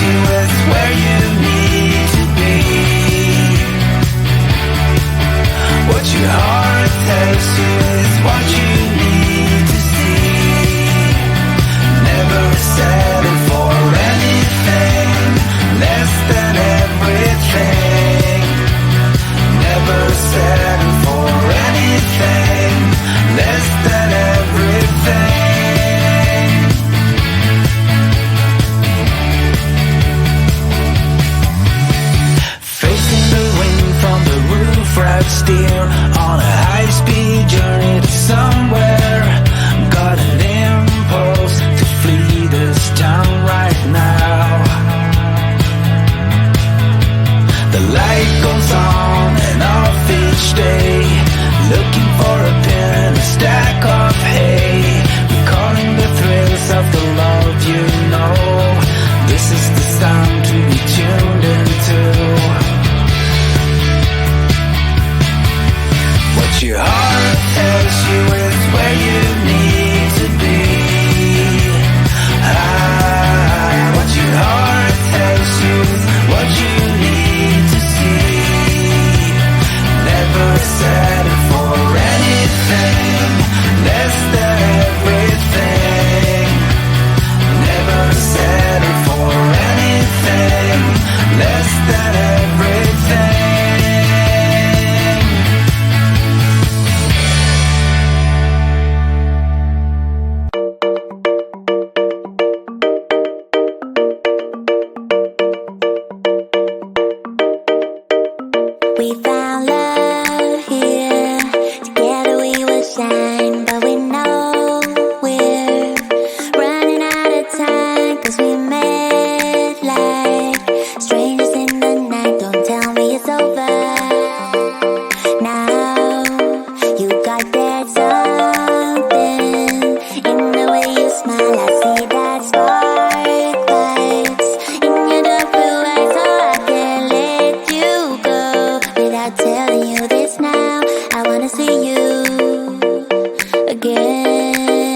you is where you need to be. What your heart tells you is what you need to see. Never settle for anything less than everything. Never settle for anything less than everything. Facing the wind from the roof, right steer on a high-speed journey to somewhere. Got an impulse to flee this town right now. The light goes on and off each day, looking for a pin, a stack of hay, recalling the thrills of the love you know. This is the sound to be tuned into. What your heart tells you is where you need to be. What your heart tells you is what you need to see. Never settle for anything less than everything. Never settle for anything less than everything. We found love here, together we will shine, but we know we're running out of time, 'cause we met like strangers in the night. Don't tell me it's over now. You got that something in the way you smile. I see that spark lights in your dark blue eyes, so I can't let you go without telling you this now. I wanna see you again.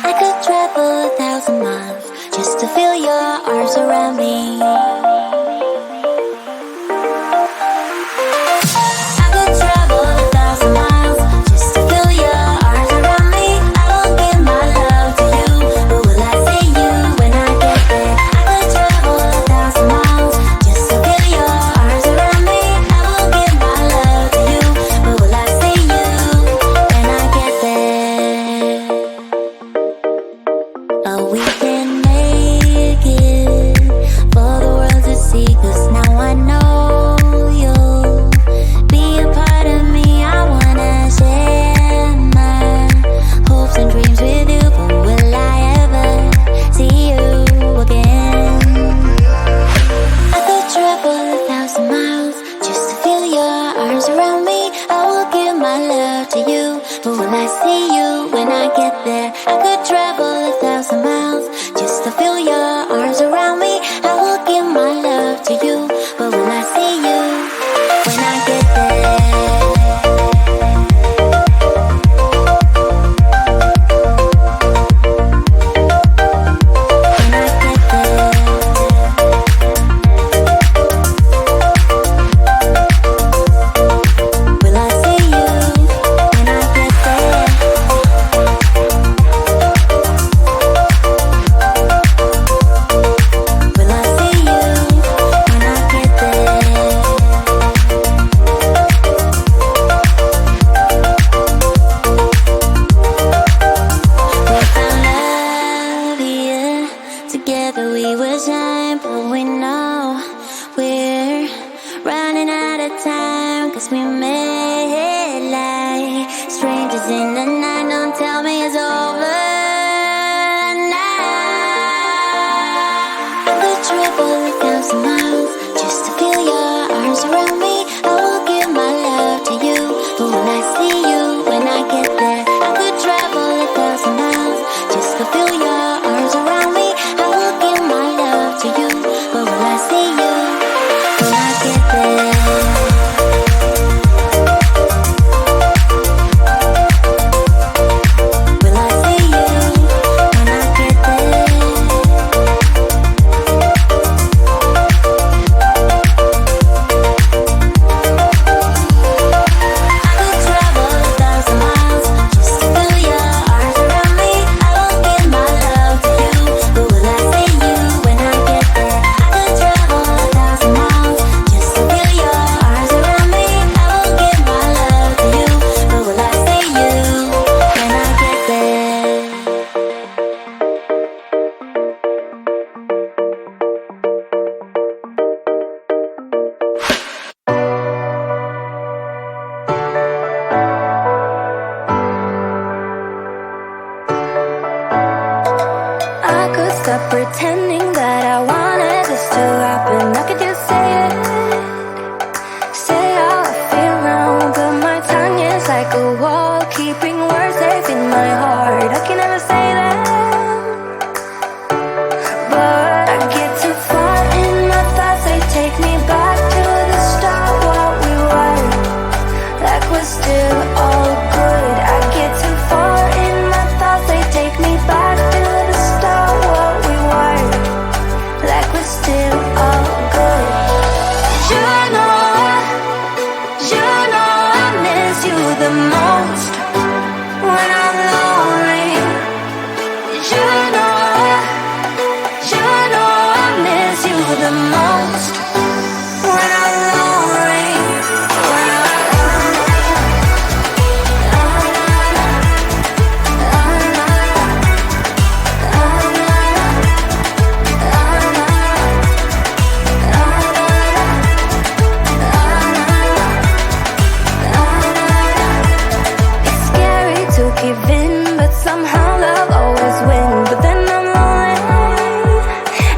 I could travel 1,000 miles just to feel your arms around me. I could travel 1,000 miles just to feel your arms around me. I will give my love to you, but will I see you when I get there? I could travel 1,000 miles just to feel your arms around me. I will give my love to you, but will I see you when I get there? Oh, we can make it for the world to see, 'cause now I know you'll be a part of me. I wanna share my hopes and dreams with you, but will I ever see you again? I could travel 1,000 miles just to feel your arms around me. I will give my love to you, but will I see you when I get there? I could travel 1,000 miles just to feel your arms around me. I will give my love to you, but will I see you when I get there? When I get there. Will I see you when I get there? Will I see you when I get there? We found love here, together we will shine, but we know we're running out of time, 'cause we met like strangers in the night. Don't tell me it's over now. I could travel 1,000 miles just to feel your arms around me. I will give my love to you, but will I see you when I get there? I could travel 1,000 miles just to feel your arms around me. I will give my love to you, but will I see you when I get there? stop pretending that I wanted this to happen. I could just say it, say how I feel now, but my tongue is like a wall, keeping words safe in my heart. I can never say that, but I get too far in my thoughts. They take me back to the start, what we were, like we're still all good. I get too far in my thoughts. They take me back to the start, what we were, like we're still all good. You know I miss you the most when I'm lonely. You know I miss you the most when I'm lonely. When it's scary to give in, but somehow love always wins. But then I'm lonely,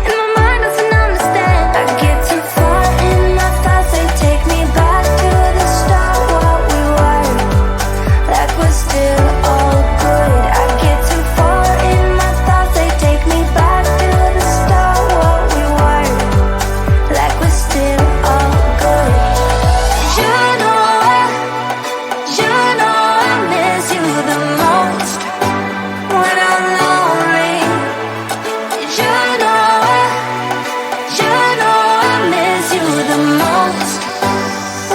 and my mind doesn't understand. I get too far in my thoughts. They take me back to the start, what we were, like we're still all good. I get too far in my thoughts. They take me back to the start, what we were, like we're still all good. You know I miss you the most when I'm lonely. You know I miss you the most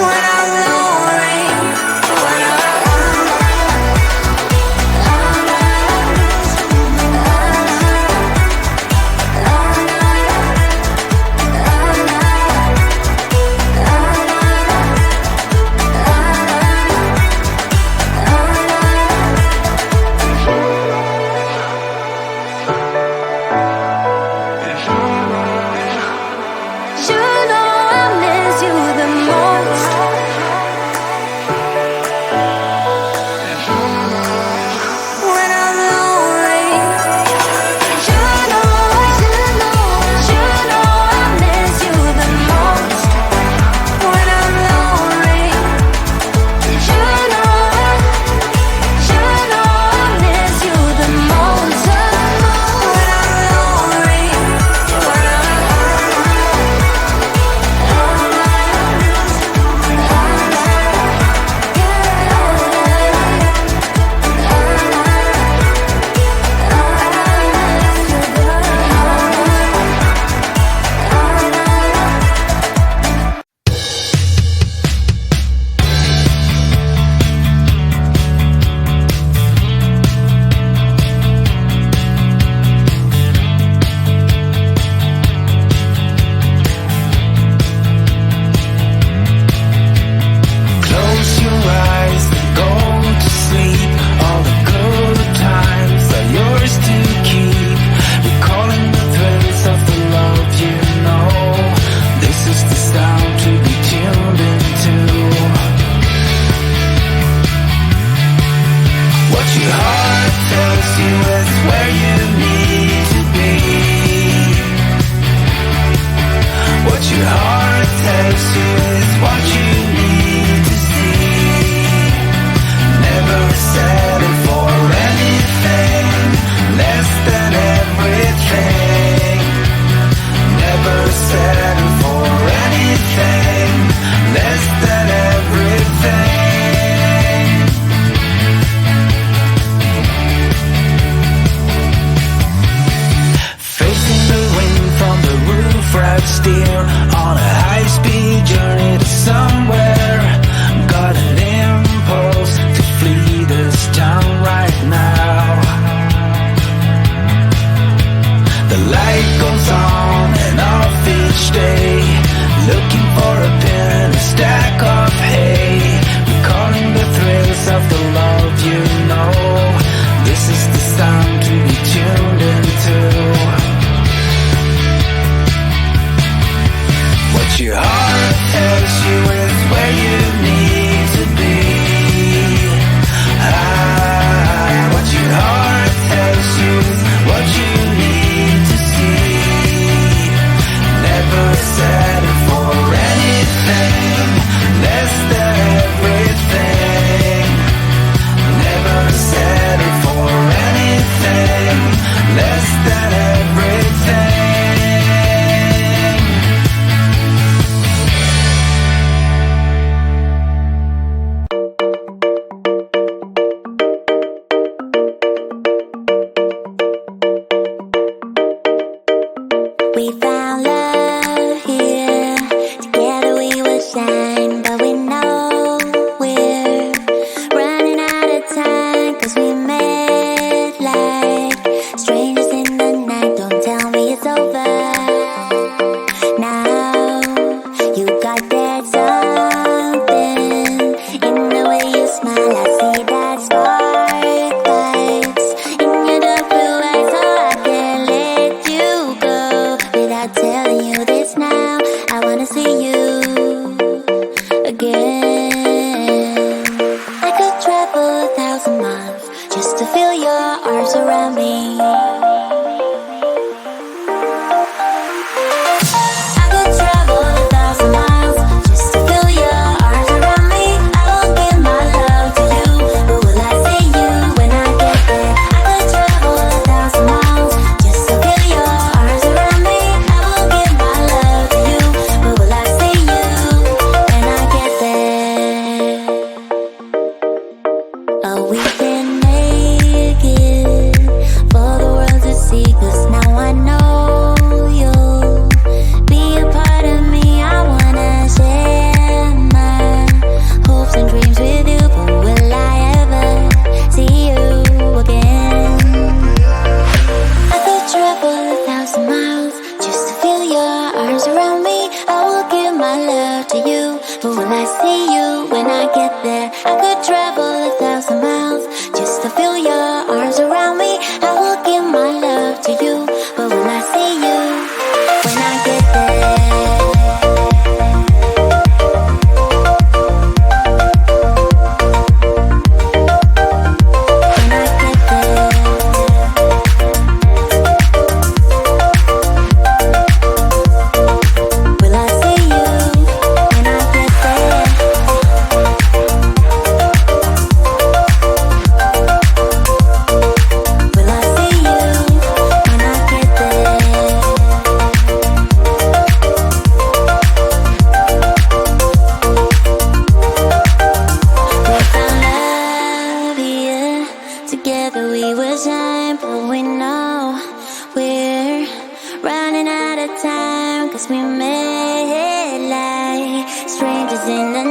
when I'm lonely. When you know I miss you the most. When I'm lonely. You know I miss you the most when I'm lonely. You know I miss you the most when I'm lonely. When Close your eyes and go to sleep. All the good times are yours to keep. Recalling the thrills of the love you know. This is the sound to be tuned into. What your heart tells you is where you need to be. What your heart tells you is what you need to see. Never settle for anything less than everything. Never settle for anything less than everything. Facing the wind from the roof, right steel on a high-speed journey to somewhere. Got an impulse to flee this town right now. The light goes on and off each day, looking for a pin, a stack of hay. Recalling the thrills of the love you know. This is the sound to be tuned into. What your heart tells you is where you need to be. What your heart tells you is what you need to see. We found love here. Together we will shine, but we know we're running out of time. 'Cause we met like strangers in the night. Don't tell me it's over. Now you got that something in the way you smile. I see that spark lights in your dark blue eyes, so I can't let you go without telling you this now. I wanna see you again. I could travel 1,000 miles just to feel your arms around me. I could travel 1,000 miles just to feel your arms around me. I will give my love to you, but will I see you when I get there? I could travel 1,000 miles just to feel your arms around me. I will give my love to you, but will I see you when I get there? Oh, we've been naked for the world to see, 'cause now I know you'll be a part of me. I wanna share my hopes and dreams with you, but will I ever see you again? I could travel 1,000 miles just to feel your arms around me. I will give my love to you, but will I see you when I get there? I could travel 1,000 miles just to feel your arms around me. I will give my love to you, but will I see you when I get there? When I get there, will I see you when I get there? Will I see you when I get there? We found love here. Together we will shine, but we know we're running out of time. 'Cause we met like strangers in the